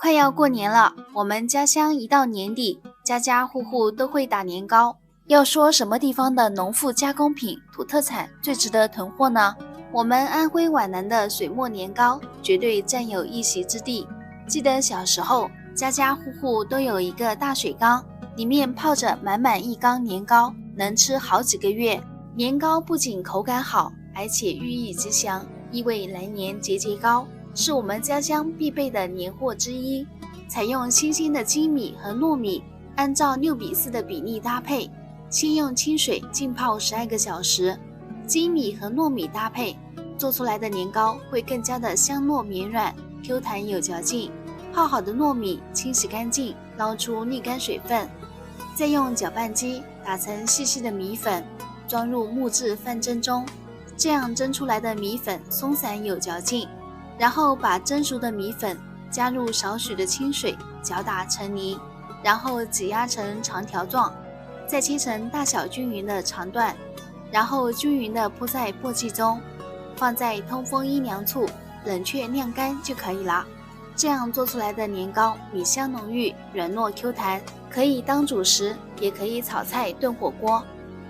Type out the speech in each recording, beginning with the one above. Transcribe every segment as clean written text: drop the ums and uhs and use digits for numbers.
快要过年了，我们家乡一到年底，家家户户都会打年糕。要说什么地方的农副加工品、土特产最值得囤货呢？我们安徽皖南的水磨年糕绝对占有一席之地。记得小时候，家家户户都有一个大水缸，里面泡着满满一缸年糕，能吃好几个月。年糕不仅口感好，而且寓意吉祥，意味来年节节高，是我们家乡必备的年货之一。采用新鲜的精米和糯米，按照6:4的比例搭配，先用清水浸泡12个小时。精米和糯米搭配，做出来的年糕会更加的香糯绵软、Q 弹有嚼劲。泡好的糯米清洗干净，捞出沥干水分，再用搅拌机打成细细的米粉，装入木质饭蒸中，这样蒸出来的米粉松散有嚼劲。然后把蒸熟的米粉加入少许的清水搅打成泥，然后挤压成长条状，再切成大小均匀的长段，然后均匀地铺在簸箕中，放在通风阴凉处冷却晾干就可以了。这样做出来的年糕米香浓郁，软糯 Q 弹，可以当主食，也可以炒菜炖火锅。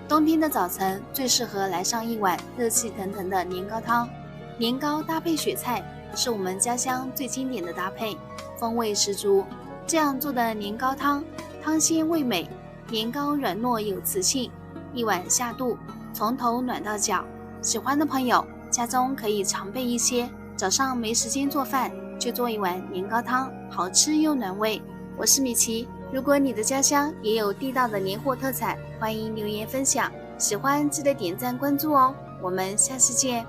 冬天的早晨最适合来上一碗热气腾腾的年糕汤。年糕搭配雪菜是我们家乡最经典的搭配，风味十足。这样做的年糕汤，汤鲜味美，年糕软糯有磁性，一碗下肚，从头暖到脚。喜欢的朋友家中可以常备一些，早上没时间做饭，就做一碗年糕汤，好吃又暖胃。我是米奇，如果你的家乡也有地道的年货特产，欢迎留言分享。喜欢记得点赞关注哦，我们下期见。